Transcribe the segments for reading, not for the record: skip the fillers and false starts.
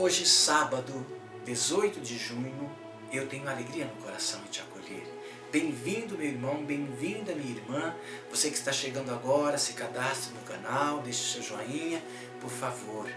Hoje, sábado, 18 de junho, eu tenho alegria no coração em te acolher. Bem-vindo, meu irmão, bem-vinda, minha irmã. Você que está chegando agora, se cadastre no canal, deixe o seu joinha, por favor.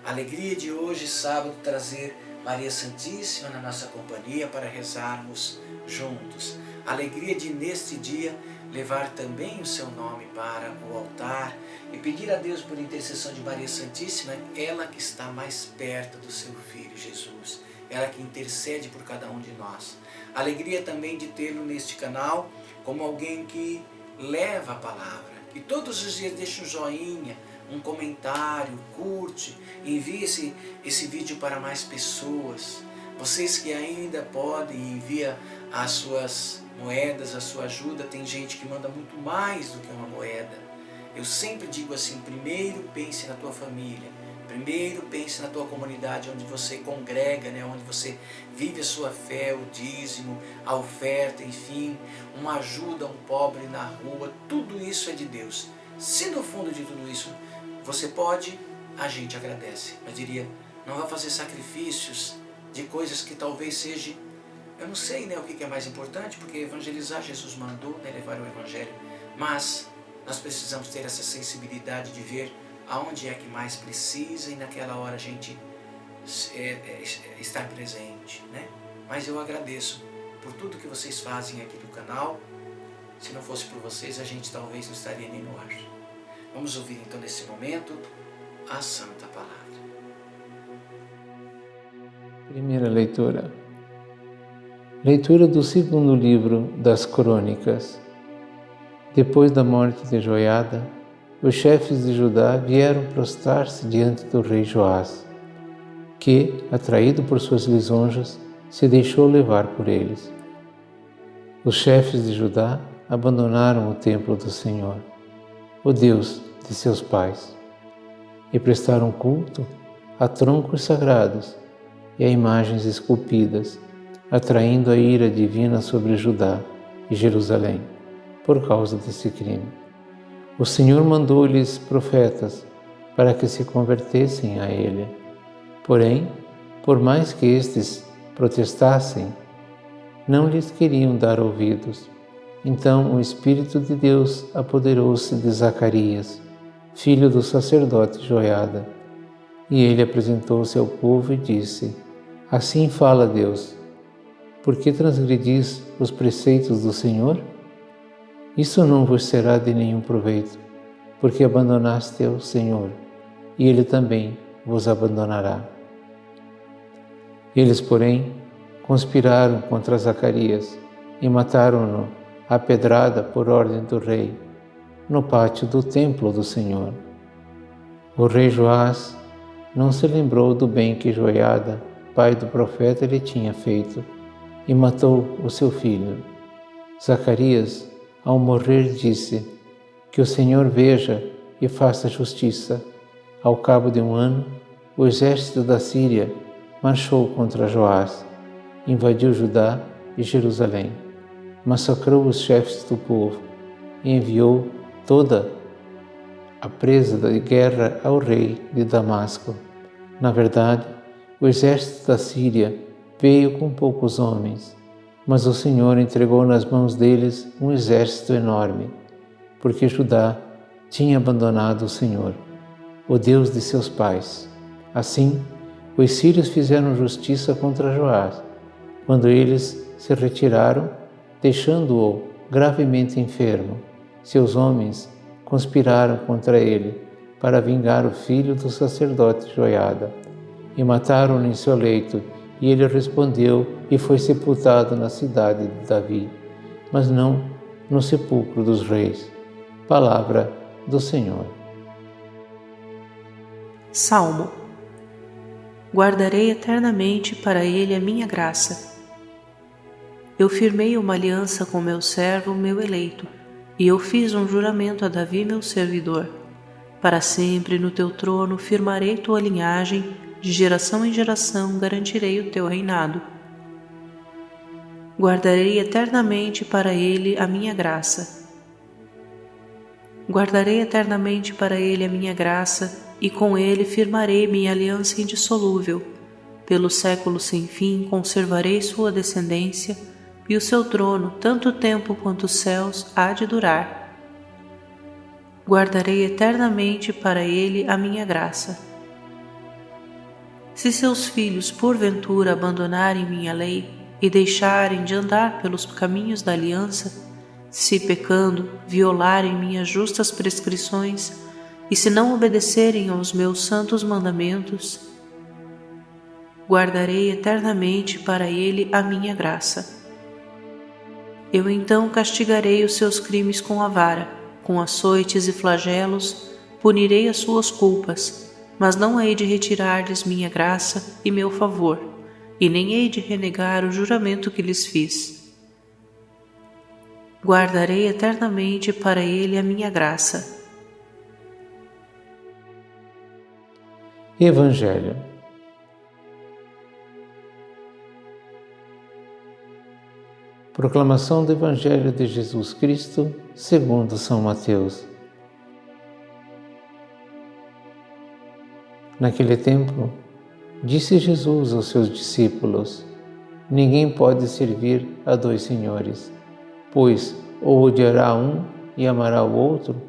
A alegria de hoje, sábado, trazer Maria Santíssima na nossa companhia para rezarmos juntos. A alegria de, neste dia, levar também o seu nome para o altar e pedir a Deus por intercessão de Maria Santíssima, ela que está mais perto do seu Filho Jesus, ela que intercede por cada um de nós. Alegria também de tê-lo neste canal como alguém que leva a palavra, que todos os dias deixa um joinha, um comentário, curte, envie esse vídeo para mais pessoas. Vocês que ainda podem enviar as suas moedas, a sua ajuda, tem gente que manda muito mais do que uma moeda. Eu sempre digo assim, primeiro pense na tua família, primeiro pense na tua comunidade onde você congrega, onde você vive a sua fé, o dízimo, a oferta, enfim, uma ajuda a um pobre na rua, tudo isso é de Deus. Se no fundo de tudo isso você pode, a gente agradece, mas diria, não vá fazer sacrifícios de coisas que talvez seja, eu não sei o que é mais importante, porque evangelizar Jesus mandou, levar o evangelho, mas nós precisamos ter essa sensibilidade de ver aonde é que mais precisa e naquela hora a gente estar presente, Mas eu agradeço por tudo que vocês fazem aqui no canal. Se não fosse por vocês, a gente talvez não estaria nem no ar. Vamos ouvir então nesse momento a Santa Palavra. Primeira leitura. Leitura do segundo livro das Crônicas. Depois da morte de Joiada, os chefes de Judá vieram prostrar-se diante do rei Joás, que, atraído por suas lisonjas, se deixou levar por eles. Os chefes de Judá abandonaram o templo do Senhor, o Deus de seus pais, e prestaram culto a troncos sagrados e a imagens esculpidas, atraindo a ira divina sobre Judá e Jerusalém, por causa desse crime. O Senhor mandou-lhes profetas para que se convertessem a Ele. Porém, por mais que estes protestassem, não lhes queriam dar ouvidos. Então o Espírito de Deus apoderou-se de Zacarias, filho do sacerdote Joiada, e ele apresentou-se ao povo e disse: Assim fala Deus, por que transgredis os preceitos do Senhor? Isso não vos será de nenhum proveito, porque abandonaste o Senhor, e Ele também vos abandonará. Eles, porém, conspiraram contra Zacarias e mataram-no à pedrada por ordem do rei, no pátio do templo do Senhor. O rei Joás não se lembrou do bem que Joiada, pai do profeta, lhe tinha feito, e matou o seu filho. Zacarias, ao morrer, disse: Que o Senhor veja e faça justiça. Ao cabo de um ano, o exército da Síria marchou contra Joás, invadiu Judá e Jerusalém, massacrou os chefes do povo e enviou toda a presa de guerra ao rei de Damasco. Na verdade, o exército da Síria veio com poucos homens, mas o Senhor entregou nas mãos deles um exército enorme, porque Judá tinha abandonado o Senhor, o Deus de seus pais. Assim, os sírios fizeram justiça contra Joás, quando eles se retiraram, deixando-o gravemente enfermo. Seus homens conspiraram contra ele para vingar o filho do sacerdote Joiada, e mataram-no em seu leito, e ele respondeu e foi sepultado na cidade de Davi, mas não no sepulcro dos reis. Palavra do Senhor. Salmo. Guardarei eternamente para ele a minha graça. Eu firmei uma aliança com meu servo, meu eleito, e eu fiz um juramento a Davi, meu servidor. Para sempre no teu trono firmarei tua linhagem, de geração em geração garantirei o teu reinado. Guardarei eternamente para ele a minha graça. Guardarei eternamente para ele a minha graça, e com ele firmarei minha aliança indissolúvel, Pelo século sem fim conservarei sua descendência, e o seu trono, tanto tempo quanto os céus, há de durar. Guardarei eternamente para ele a minha graça. Se seus filhos porventura abandonarem minha lei e deixarem de andar pelos caminhos da aliança, se pecando violarem minhas justas prescrições e se não obedecerem aos meus santos mandamentos, guardarei eternamente para ele a minha graça. Eu então castigarei os seus crimes com a vara, com açoites e flagelos, punirei as suas culpas, mas não hei de retirar-lhes minha graça e meu favor, e nem hei de renegar o juramento que lhes fiz. Guardarei eternamente para ele a minha graça. Evangelho. Proclamação do Evangelho de Jesus Cristo segundo São Mateus. Naquele tempo, disse Jesus aos seus discípulos: Ninguém pode servir a dois senhores, pois ou odiará um e amará o outro,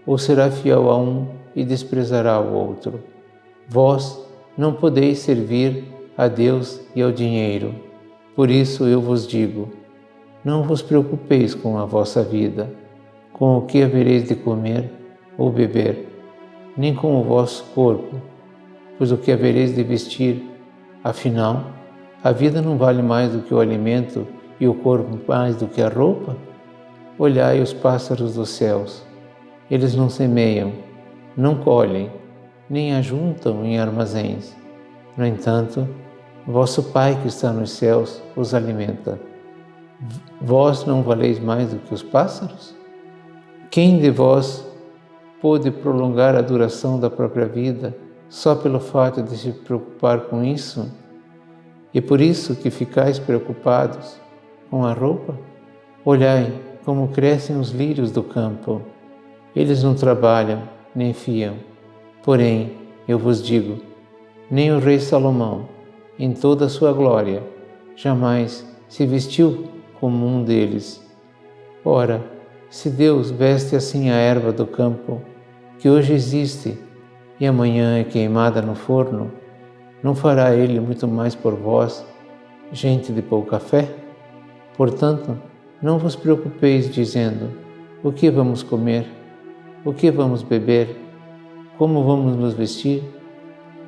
ou será fiel a um e desprezará o outro. Vós não podeis servir a Deus e ao dinheiro. Por isso eu vos digo, não vos preocupeis com a vossa vida, com o que havereis de comer ou beber, nem com o vosso corpo, pois o que havereis de vestir. Afinal, a vida não vale mais do que o alimento e o corpo mais do que a roupa? Olhai os pássaros dos céus. Eles não semeiam, não colhem, nem ajuntam em armazéns. No entanto, vosso Pai que está nos céus os alimenta. Vós não valeis mais do que os pássaros? Quem de vós pôde prolongar a duração da própria vida só pelo fato de se preocupar com isso? E por isso que ficais preocupados com a roupa? Olhai como crescem os lírios do campo. Eles não trabalham, nem fiam. Porém, eu vos digo, nem o rei Salomão, em toda a sua glória, jamais se vestiu como um deles. Ora, se Deus veste assim a erva do campo, que hoje existe e amanhã é queimada no forno, não fará Ele muito mais por vós, gente de pouca fé? Portanto, não vos preocupeis dizendo, o que vamos comer? O que vamos beber? Como vamos nos vestir?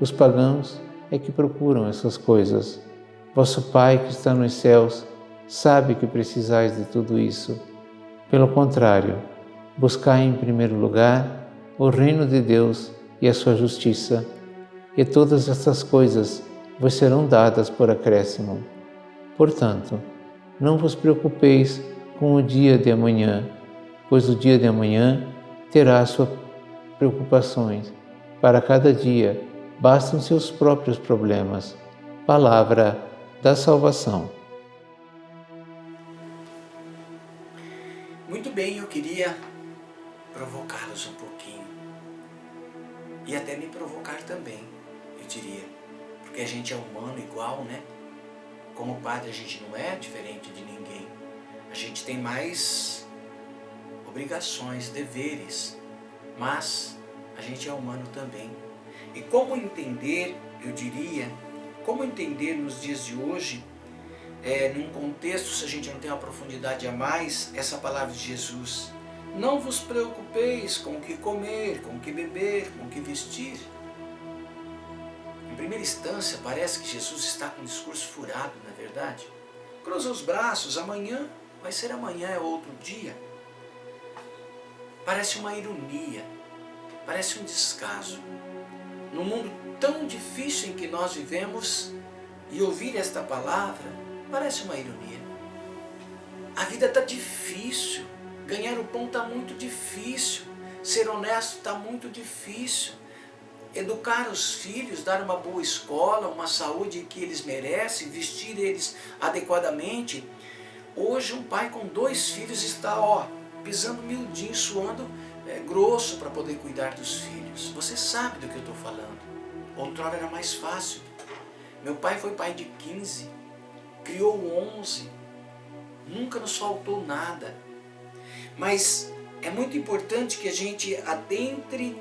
Os pagãos é que procuram essas coisas. Vosso Pai que está nos céus sabe que precisais de tudo isso. Pelo contrário, buscai em primeiro lugar o reino de Deus e a sua justiça, e todas estas coisas vos serão dadas por acréscimo. Portanto, não vos preocupeis com o dia de amanhã, pois o dia de amanhã terá suas preocupações. Para cada dia bastam seus próprios problemas. Palavra da salvação. Muito bem, eu queria provocá-los um pouquinho. E até me provocar também, eu diria. Porque a gente é humano igual, né? Como padre a gente não é diferente de ninguém. A gente tem mais obrigações, deveres, mas a gente é humano também. E como entender, eu diria, como entender nos dias de hoje, num contexto, se a gente não tem uma profundidade a mais, essa palavra de Jesus. Não vos preocupeis com o que comer, com o que beber, com o que vestir. Em primeira instância, parece que Jesus está com um discurso furado, não é verdade? Cruza os braços, amanhã vai ser amanhã, é outro dia. Parece uma ironia, parece um descaso. Num mundo tão difícil em que nós vivemos, e ouvir esta palavra parece uma ironia. A vida está difícil, ganhar o pão está muito difícil, ser honesto está muito difícil, educar os filhos, dar uma boa escola, uma saúde que eles merecem, vestir eles adequadamente. Hoje um pai com 2 filhos está pisando miudinho, suando grosso para poder cuidar dos filhos. Você sabe do que eu estou falando. Outrora era mais fácil. Meu pai foi pai de 15, criou 11, nunca nos faltou nada. Mas é muito importante que a gente adentre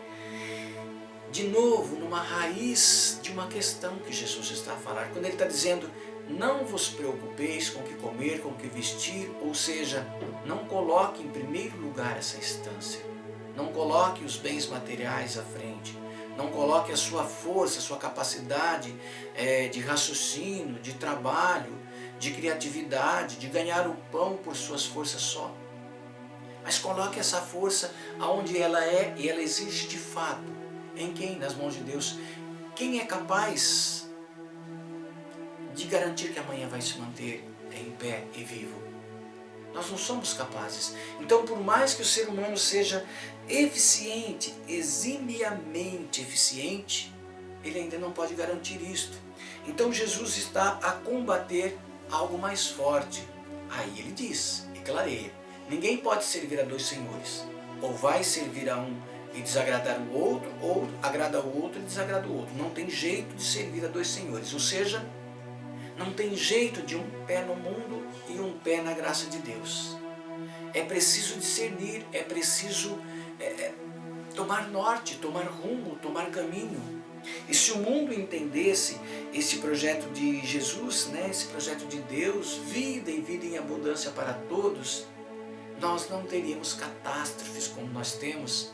de novo numa raiz de uma questão que Jesus está a falar. Quando ele está dizendo, não vos preocupeis com o que comer, com o que vestir, ou seja, não coloque em primeiro lugar essa instância. Não coloque os bens materiais à frente. Não coloque a sua força, a sua capacidade de raciocínio, de trabalho, de criatividade, de ganhar o pão por suas forças só. Mas coloque essa força aonde ela é e ela existe de fato. Em quem? Nas mãos de Deus. Quem é capaz de garantir que amanhã vai se manter em pé e vivo? Nós não somos capazes. Então, por mais que o ser humano seja eficiente, eximiamente eficiente, ele ainda não pode garantir isto. Então, Jesus está a combater algo mais forte. Aí ele diz e clareia: ninguém pode servir a dois senhores. Ou vai servir a um e desagradar o outro, ou agrada o outro e desagrada o outro. Não tem jeito de servir a dois senhores. Ou seja, não tem jeito de um pé no mundo e um pé na graça de Deus. É preciso discernir, é preciso tomar norte, tomar rumo, tomar caminho. E se o mundo entendesse esse projeto de Jesus, né, esse projeto de Deus, vida e vida em abundância para todos, nós não teríamos catástrofes como nós temos,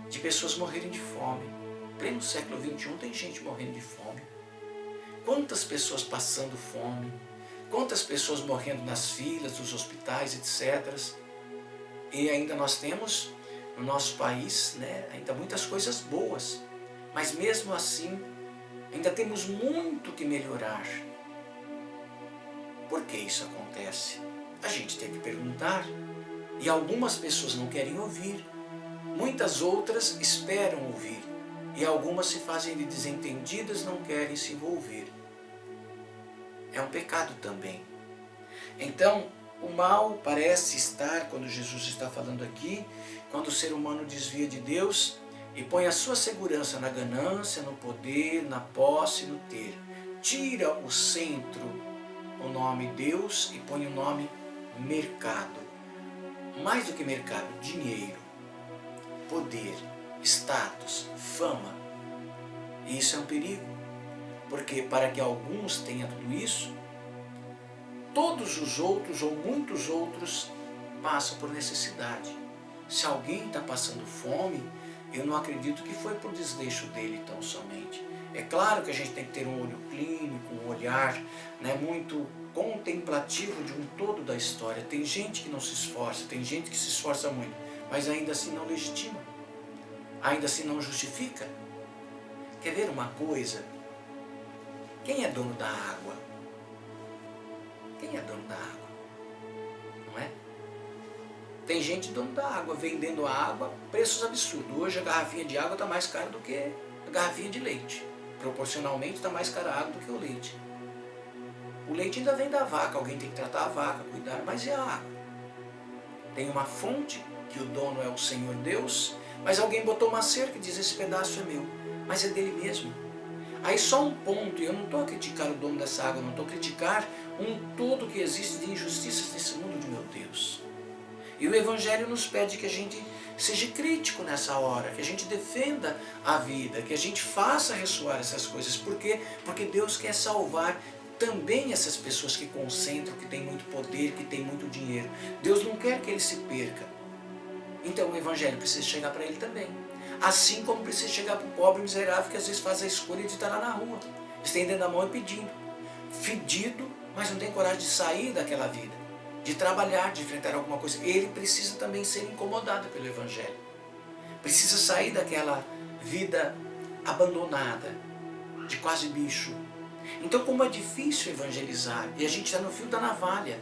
de pessoas morrerem de fome. Em pleno século XXI tem gente morrendo de fome. Quantas pessoas passando fome, quantas pessoas morrendo nas filas dos hospitais, etc. E ainda nós temos no nosso país, né, ainda muitas coisas boas, mas mesmo assim ainda temos muito que melhorar. Por que isso acontece? A gente tem que perguntar, e algumas pessoas não querem ouvir, muitas outras esperam ouvir, e algumas se fazem de desentendidas, não querem se envolver. É um pecado também. Então, o mal parece estar, quando Jesus está falando aqui, quando o ser humano desvia de Deus e põe a sua segurança na ganância, no poder, na posse, no ter. Tira o centro, o nome Deus, e põe o nome mercado. Mais do que mercado, dinheiro, poder, status, fama. E isso é um perigo, porque para que alguns tenham tudo isso, todos os outros ou muitos outros passam por necessidade. Se alguém está passando fome, eu não acredito que foi por desleixo dele tão somente. É claro que a gente tem que ter um olho clínico, um olhar, né, muito contemplativo de um todo da história. Tem gente que não se esforça, tem gente que se esforça muito, mas ainda assim não legitima, ainda assim não justifica. Quer ver uma coisa? Quem é dono da água? Quem é dono da água? Não é? Tem gente dono da água, vendendo a água, preços absurdos. Hoje a garrafinha de água está mais cara do que a garrafinha de leite. Proporcionalmente está mais cara a água do que o leite. O leite ainda vem da vaca, alguém tem que tratar a vaca, cuidar, mas e a água? Tem uma fonte, que o dono é o Senhor Deus, mas alguém botou uma cerca e diz, esse pedaço é meu, mas é dele mesmo. Aí só um ponto, e eu não estou a criticar o dono dessa água, não estou a criticar um todo que existe de injustiças nesse mundo de meu Deus. E o Evangelho nos pede que a gente seja crítico nessa hora, que a gente defenda a vida, que a gente faça ressoar essas coisas. Por quê? Porque Deus quer salvar também essas pessoas que concentram, que têm muito poder, que têm muito dinheiro. Deus não quer que ele se perca. Então o Evangelho precisa chegar para ele também. Assim como precisa chegar para o pobre miserável que às vezes faz a escolha de estar lá na rua, estendendo a mão e pedindo. Fedido, mas não tem coragem de sair daquela vida, de trabalhar, de enfrentar alguma coisa. Ele precisa também ser incomodado pelo Evangelho. Precisa sair daquela vida abandonada, de quase bicho. Então, como é difícil evangelizar, e a gente está no fio da navalha.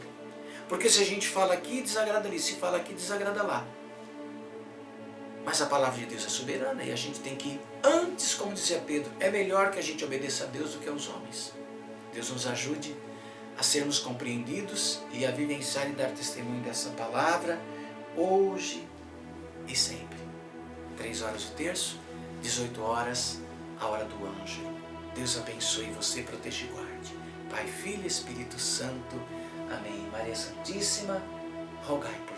Porque se a gente fala aqui, desagrada ali, se fala aqui, desagrada lá. Mas a palavra de Deus é soberana e a gente tem que, antes, como dizia Pedro, é melhor que a gente obedeça a Deus do que aos homens. Deus nos ajude a sermos compreendidos e a vivenciar e dar testemunho dessa palavra, hoje e sempre. 3 horas do terço, 18 horas, a hora do anjo. Deus abençoe você, proteja e guarde. Pai, Filho e Espírito Santo. Amém. Maria Santíssima, rogai por